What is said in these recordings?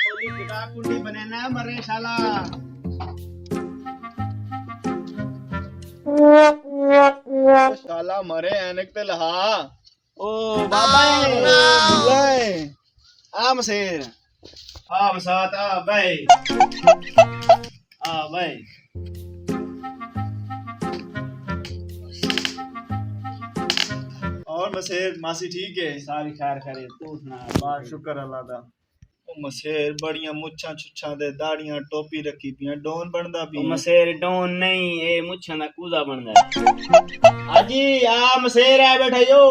ओली पिटा कुंडी बनाना मरे शाला। शाला मरे एनक ते लहा। ओ बाबा बुलाए आ मसेर आ मसात आ भाई आ भाई। और मसेर मासी ठीक है? सारी खैर करे तू सुना। बस शुक्र अल्लाह दा। ओ मसेर बड़ियां मुच्छां छुच्छां दे दाड़ियां टोपी रखी पियां डोन बनदा पी। मसेर डोन नहीं ए मुच्छां दा कूदा बनदा है। हाजी आ मसेर है बैठा यो।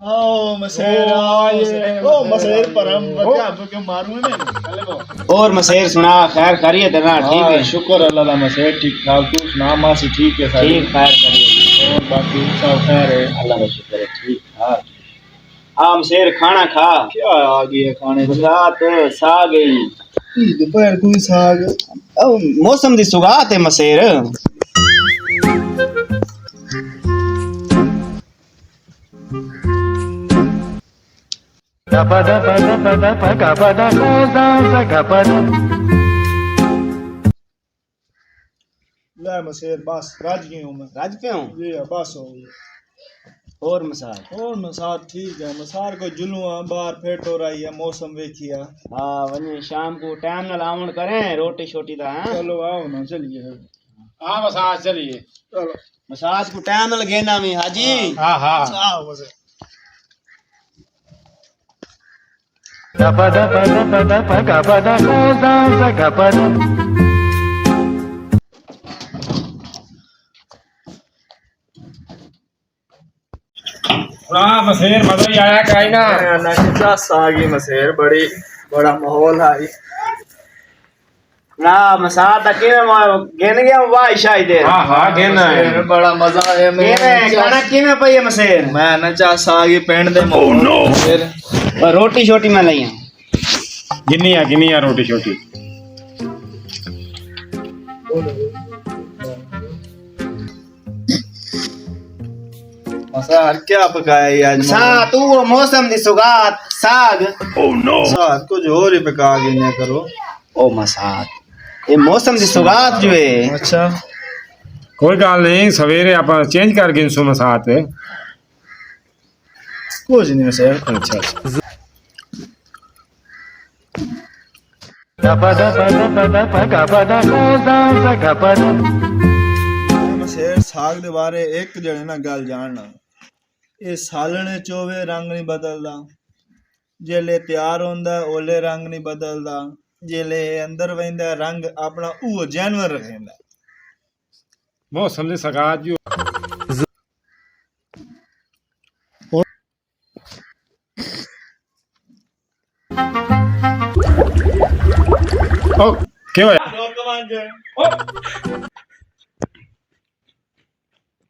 ओ मसेर ओ मसेर परम बच्चा अब क्यों मारूं मैं चले बो। और मसेर सुना खैर खैरियत है ना? ठीक है शुक्र अल्लाह दा मसेर ठीक ठाक। तू सुना मासी ठीक है सारी? ठीक खैर खैरियत और बाकी सब खैर है? अल्लाह का शुक्र है ठीक ठाक। हाँ मसेर खाना खा। क्या आ गई है खाने से? रात सा गई दोपहर कोई साग। मौसम दी सुगात है मसेर। ले मसेर बस राज गई हूं मैं। राज पे हूँ ये बस हो गई। और मसार और मसार ठीक है। मसार को जुलूआ बाहर फेट हो रही है मौसम देखिया। हाँ वने शाम को टाइम ना लावण करें रोटी छोटी दा। हाँ चलो आओ ना चलिए। हाँ मसाज चलिए। चलो मसाज को टाइम ना लगे ना मी हाजी। हाँ हाँ आओ मसेर। हाँ मसेर मजा ही आया कहीं ना। ना सागी मसेर बड़ी बड़ा माहौल है। ना मसाज दा के गेन गया वाह शायद। हाँ हाँ गेना है। मसेर बड़ा मजा है। के खाना किने पई है मसेर? मैं ना चा सागी पेंड दे मसेर। और रोटी छोटी में लईया गिनिया रोटी छोटी। मसार क्या पकाया ये आज? सा तू वो मौसम दी सुगात साग। मसार कुछ और ही पका के ना करो। ओ मसाद ये मौसम दी सुगात जो है। अच्छा कोई गल नहीं सवेरे आप चेंज कर गिन सो मसात। कुछ नहीं मसेर। अच्छा मसेर साग दे बारे एक जने ना गल जानना। ये सालने चोवे रंग नहीं बदलदा। जेले तैयार होंदा ओले रंग नहीं बदलदा। जेले अंदर वेंदा रंग अपना वो जानवर रखेंदा। मौसम दी सगात जो ओ क्या हुआ?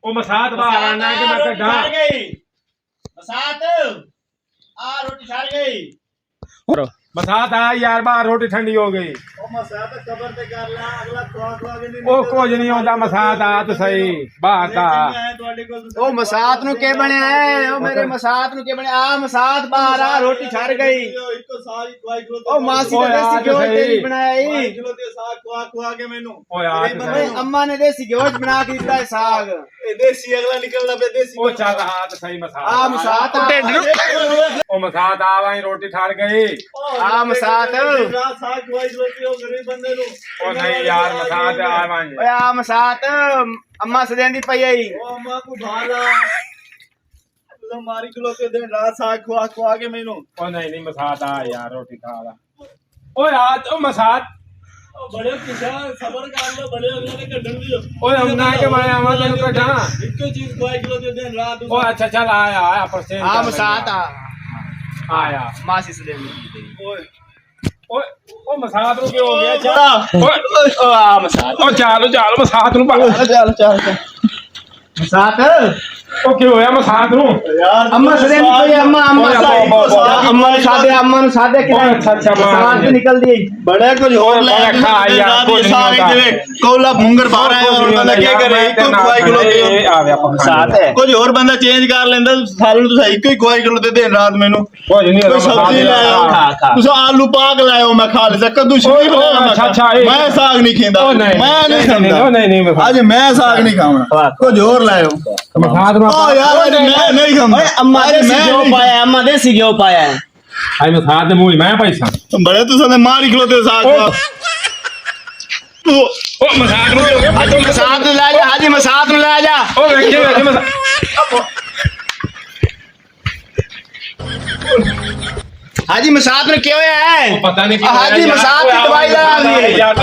ओ मसात बाहर आना है कि मैं कहाँ? मसाद आ रोटी छाड़ गई। मसात आ यार बाहर रोटी ठंडी हो गई। ओ मसार तो कबर पे कर ला अगला खुआ के नहीं। ओ कुछ नहीं होता मसात आ तो सही बाहर था। ओ मसाद नु के बने है? ओ मेरे मसाद नु के बने? आ मसाद बाहर आ रोटी छाड़ गई। ओ मासी ने देसी घ्यो तेरी बनाई। खुआ के मैनू ओ यार भाई अम्मा ने देसी घ्यो बना के दिता है साग। देसी अगला निकलना पे देसी। ओ चल हाथ सही मसात। आ मसाद ओ मसात आ वहीं रोटी ठाड़ गई। आ मसाद साग खुआई रोटी हो गरीब बंदे नु। ओ नहीं यार मसात आ वहीं। ओए आ मसाद अम्मा से देंदी पई आई। ओ अम्मा को भाला तो मारी किलो के दिन रात साग खुआ के मैनू। ओ नहीं मसात आ यार रोटी खा रहा। ओ यार ओ मसात बड़े किसान सबर कर लो बड़े अगले ने कढन दियो। ओ हमना के मैं आवा तनु कढा। इको चीज खुआई किलो के दिन रात। ओ अच्छा चल आया पर से आ मसाद आया मासी से देंदी। ओए ओ ओ मसात नु के हो गया चल। ओ आ मसाद ओ चलो मसात नु चल मसाद ਉਹ ਕੀ ਹੋਇਆ ਮਸਾਦ ਨੂੰ ਯਾਰ अम्मा सदे नहीं कोई अम्मा अम्मा अम्मा ने सादे कि अच्छा साथ निकल दी बड़े कुछ और ले बड़ा खा यार, कुछ नहीं सारे होता। जिवे कोला मुंगर बाहर आया और बंदा क्या करे एक ही खुआई किलो ਇਹ ਆ ਗਿਆ साथ है कुछ और बंदा चेंज कर लेंदा साल तो सही कोई खुआई किलो दे दिन रात मेनू ਕੁਝ ਨਹੀਂ कोई सब्जी ले आओ खा। तुस आलू पाक ले आओ मैं खा ले सकता तू ओए, शिवी ओए, अच्छा, अच्छा, ये- मैं साग नहीं खींदा ओ नहीं मैं नहीं नहीं खांदा नहीं मैं आज मैं साग नहीं खाऊंगा कुछ और ले आओ मसाद में ओ यार आज मैं नहीं खाऊंगा ओए अम्मा आज देसी मैं घ्यो नहीं पाया अम्मा देसी घ्यो पाया है आई मसाद ਦੇ ਮੂੰਹ ਮੈਂ ਪੈਸਾ बड़े तू सने मार किलो ते साग ओ मसाद ਨੂੰ ਹੋ हाजी मसाद ले जा हाजी मसाद ले जा ਉਹ ਵੇਖੇ ਵੇਖੇ ਮਸਾਦ हाजी मसाद ने क्या है ਪਤਾ ਨਹੀਂ ਕੀ हाजी मसाद की दवाई लगा दी ਯਾਰ